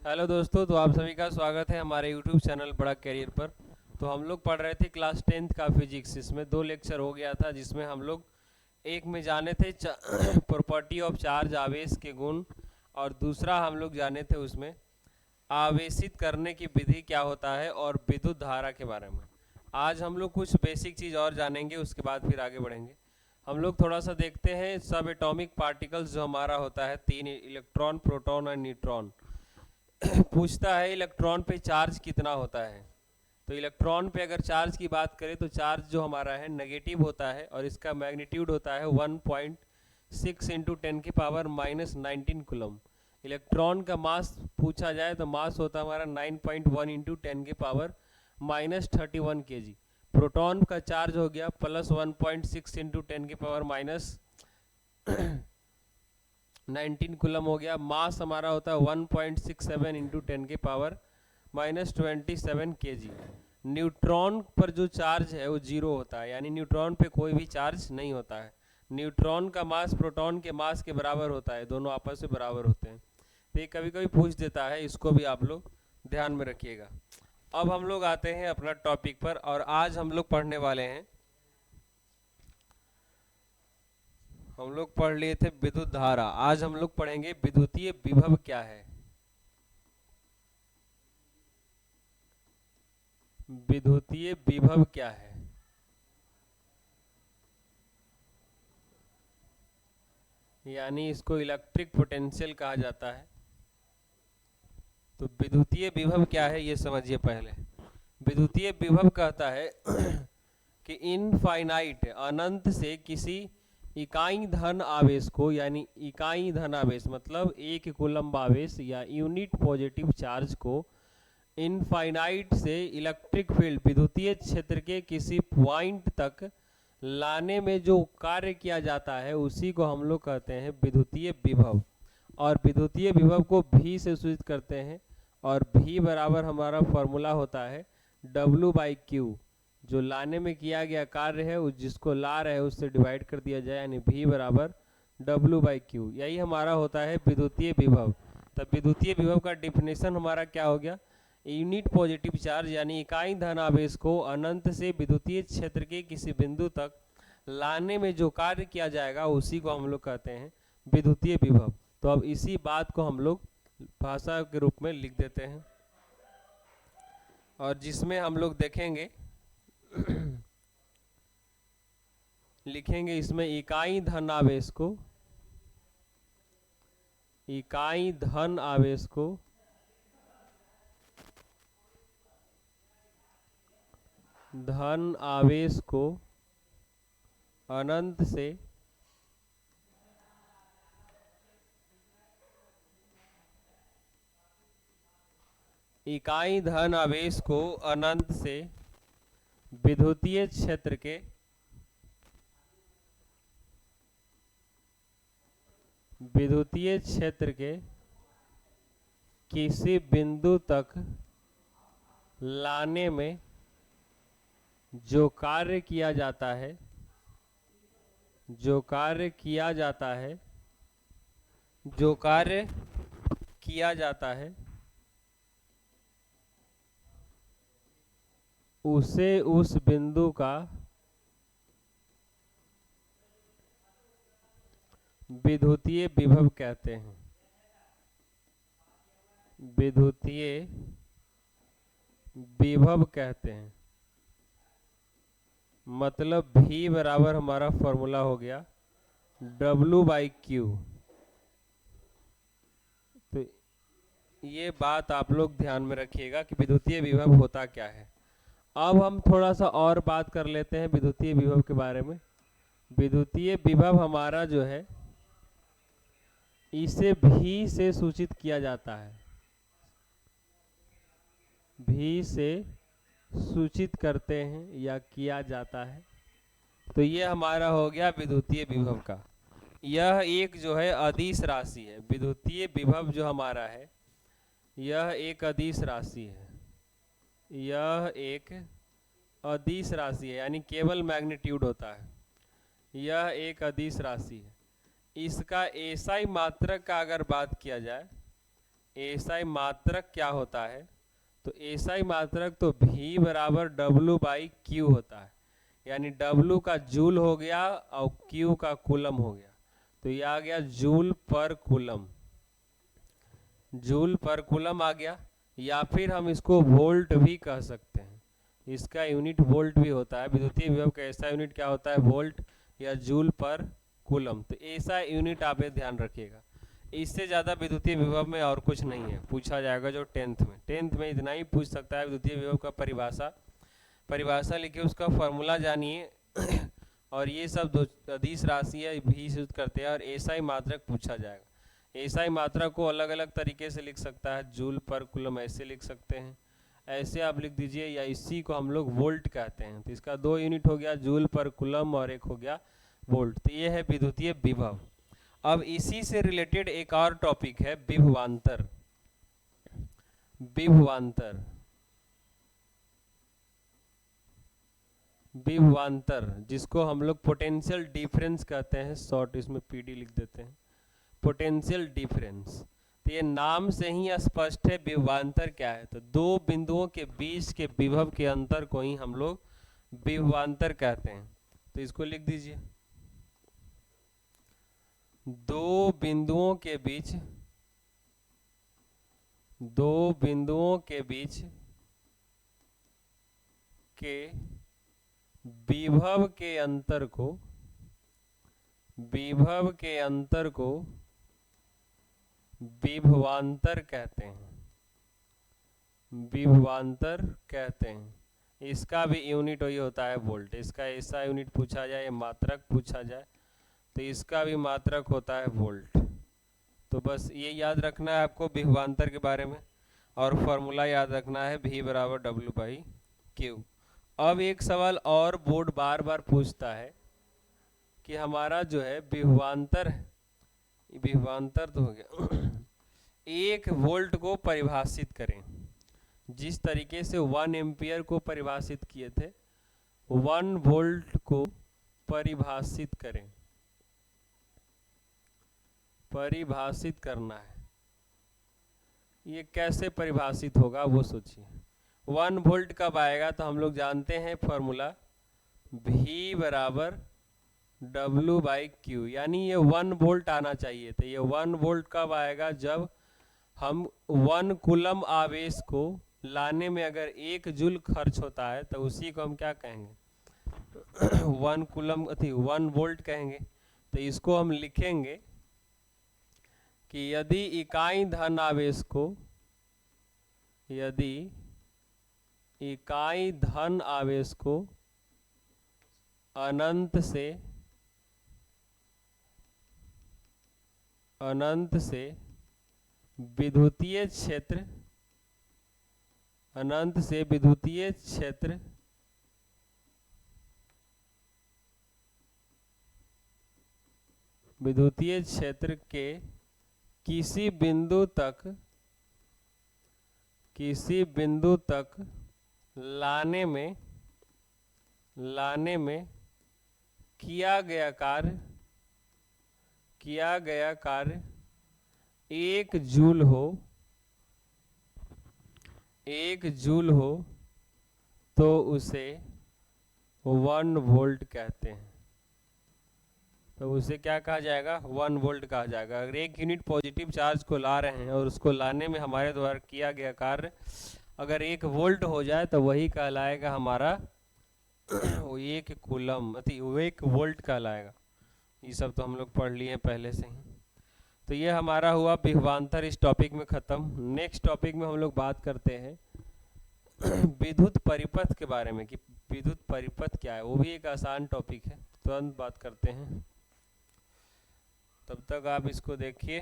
Hello दोस्तों, तो आप सभी का स्वागत है हमारे यूट्यूब चैनल बड़ा कैरियर पर। तो हम लोग पढ़ रहे थे क्लास 10th का फिजिक्स। इसमें 2 लेक्चर हो गया था, जिसमें हम लोग एक में जाने थे प्रॉपर्टी ऑफ चार्ज, आवेश के गुण, और दूसरा हम लोग जाने थे उसमें आवेशित करने की विधि क्या होता है और विद्युत धारा के बारे में। आज हम लोग कुछ बेसिक चीज़ और जानेंगे, उसके बाद फिर आगे बढ़ेंगे। हम लोग थोड़ा सा देखते हैं सब एटॉमिक पार्टिकल्स जो हमारा होता है, 3 इलेक्ट्रॉन, प्रोटॉन और न्यूट्रॉन। पूछता है इलेक्ट्रॉन पे चार्ज कितना होता है। तो इलेक्ट्रॉन पे अगर चार्ज की बात करें तो चार्ज जो हमारा है नेगेटिव होता है, और इसका मैग्नीट्यूड होता है 1.6 इंटू 10⁻⁻19 कूलम। इलेक्ट्रॉन का मास पूछा जाए तो मास होता है हमारा 9.1 इंटू 10⁻⁻31 kg। प्रोटॉन का चार्ज हो गया +1.6 इंटू 10⁻⁻19 कूलम हो गया। मास हमारा होता है 1.67 इंटू 10⁻⁻27 kg। न्यूट्रॉन पर जो चार्ज है वो जीरो होता है, यानी न्यूट्रॉन पे कोई भी चार्ज नहीं होता है। न्यूट्रॉन का मास प्रोटॉन के मास के बराबर होता है, दोनों आपस में बराबर होते हैं। तो ये कभी कभी पूछ देता है, इसको भी आप लोग ध्यान में रखिएगा। अब हम लोग आते हैं अपना टॉपिक पर, और आज हम लोग पढ़ने वाले हैं, हम लोग पढ़ लिए थे विद्युत धारा। आज हम लोग पढ़ेंगे विद्युतीय विभव क्या है। विद्युतीय विभव क्या है, यानी इसको इलेक्ट्रिक पोटेंशियल कहा जाता है। तो विद्युतीय विभव क्या है ये समझिए पहले। विद्युतीय विभव कहता है कि इनफाइनाइट, अनंत से किसी इकाई धन आवेश को, यानी इकाई धन आवेश मतलब 1 कूलम्ब आवेश या यूनिट पॉजिटिव चार्ज को, इनफाइनाइट से इलेक्ट्रिक फील्ड, विद्युतीय क्षेत्र के किसी पॉइंट तक लाने में जो कार्य किया जाता है उसी को हम लोग कहते हैं विद्युतीय विभव। और विद्युतीय विभव को भी से सूचित करते हैं, और भी बराबर हमारा फॉर्मूला होता है W/Q। जो लाने में किया गया कार्य है उस जिसको ला रहे हैं उससे डिवाइड कर दिया जाए, यानी V बराबर W/Q। यही हमारा होता है विद्युतीय विभव। तब विद्युतीय विभव का डिफिनेशन हमारा क्या हो गया, यूनिट पॉजिटिव चार्ज यानी इकाई धन आवेश को अनंत से विद्युतीय क्षेत्र के किसी बिंदु तक लाने में जो कार्य किया जाएगा उसी को हम लोग कहते हैं विद्युतीय विभव। तो अब इसी बात को हम लोग भाषा के रूप में लिख देते हैं, और जिसमें हम लोग देखेंगे लिखेंगे इसमें इकाई धन आवेश को, इकाई धन आवेश को धन आवेश को अनंत से इकाई धन आवेश को अनंत से विद्युतीय क्षेत्र के किसी बिंदु तक लाने में जो कार्य किया जाता है, जो कार्य किया जाता है उसे उस बिंदु का विद्युतीय विभव कहते हैं। विद्युतीय विभव कहते हैं। मतलब V बराबर हमारा फॉर्मूला हो गया W/Q। तो ये बात आप लोग ध्यान में रखिएगा कि विद्युतीय विभव होता क्या है। अब हम थोड़ा सा और बात कर लेते हैं विद्युतीय विभव के बारे में। विद्युतीय विभव हमारा जो है इसे भी से सूचित किया जाता है, भी से सूचित करते हैं या किया जाता है। तो ये हमारा हो गया विद्युतीय विभव का। यह एक जो है अदिश राशि है। विद्युतीय विभव जो हमारा है यह एक अदिश राशि है, यह एक अदिश राशि है, यानी केवल मैग्नीट्यूड होता है। यह एक अदिश राशि है। इसका एसआई मात्रक का अगर बात किया जाए एसआई मात्रक क्या होता है, तो एसआई मात्रक तो V बराबर W/Q होता है, यानी W का जूल हो गया और Q का कूलम हो गया, तो ये आ गया जूल पर कूलम, जूल पर कूलम आ गया। या फिर हम इसको वोल्ट भी कह सकते हैं, इसका यूनिट वोल्ट भी होता है। विद्युतीय विभव का ऐसा यूनिट क्या होता है, वोल्ट या जूल पर कूलम। तो ऐसा यूनिट आप ध्यान रखिएगा, इससे ज़्यादा विद्युतीय विभव में और कुछ नहीं है पूछा जाएगा। जो टेंथ में इतना ही पूछ सकता है, विद्युतीय विभव का परिभाषा लिखिए, उसका फॉर्मूला जानिए और ये सब अदिश राशि है भी सूचित करते हैं। और एसआई मात्रक पूछा जाएगा, एसआई मात्रक को अलग अलग तरीके से लिख सकता है, जूल पर कूलम ऐसे लिख सकते हैं, ऐसे आप लिख दीजिए, या इसी को हम लोग वोल्ट कहते हैं। तो इसका 2 यूनिट हो गया जूल पर कूलम और एक हो गया वोल्ट। तो ये है विद्युतीय विभव। अब इसी से रिलेटेड एक और टॉपिक है विभवांतर। विभवांतर जिसको हम लोग पोटेंशियल डिफरेंस कहते हैं, शॉर्ट इसमें पीडी लिख देते हैं, पोटेंशियल डिफरेंस। तो ये नाम से ही स्पष्ट है विभवांतर क्या है, तो दो बिंदुओं के बीच के विभव के अंतर को ही हम लोग विभवांतर कहते हैं। तो इसको लिख दीजिए, दो बिंदुओं के बीच के विभव के अंतर को विभवांतर कहते हैं। इसका भी यूनिट वही होता है वोल्ट। इसका ऐसा यूनिट पूछा जाए, मात्रक पूछा जाए, तो इसका भी मात्रक होता है वोल्ट। तो बस ये याद रखना है आपको विभवांतर के बारे में, और फॉर्मूला याद रखना है V बराबर W/Q। अब एक सवाल और बोर्ड बार बार पूछता है कि हमारा जो है विभवांतर तो हो गया 1 वोल्ट को परिभाषित करें। जिस तरीके से 1 एम्पियर को परिभाषित किए थे, 1 वोल्ट को परिभाषित करना है। ये कैसे परिभाषित होगा वो सोचिए। 1 वोल्ट कब आएगा, तो हम लोग जानते हैं फॉर्मूला V बराबर W/Q, यानी ये 1 वोल्ट आना चाहिए। तो ये 1 वोल्ट कब आएगा, जब हम 1 कूलम आवेश को लाने में अगर 1 जूल खर्च होता है, तो उसी को हम क्या कहेंगे 1 वोल्ट कहेंगे। तो इसको हम लिखेंगे कि यदि इकाई धन आवेश को अनंत से विद्युतीय क्षेत्र के किसी बिंदु तक लाने में किया गया कार्य 1 जूल हो तो उसे 1 वोल्ट कहते हैं। तो उसे क्या कहा जाएगा, 1 वोल्ट कहा जाएगा। अगर 1 यूनिट पॉजिटिव चार्ज को ला रहे हैं और उसको लाने में हमारे द्वारा किया गया कार्य अगर 1 वोल्ट हो जाए, तो वही कहलाएगा हमारा 1 कूलम, 1 वोल्ट कहलाएगा। ये सब तो हम लोग पढ़ लिए हैं पहले से ही। तो ये हमारा हुआ विभवांतर, इस टॉपिक में ख़त्म। नेक्स्ट टॉपिक में हम लोग बात करते हैं विद्युत परिपथ के बारे में, कि विद्युत परिपथ क्या है। वो भी एक आसान टॉपिक है, तुरंत बात करते हैं। तब तक आप इसको देखिए।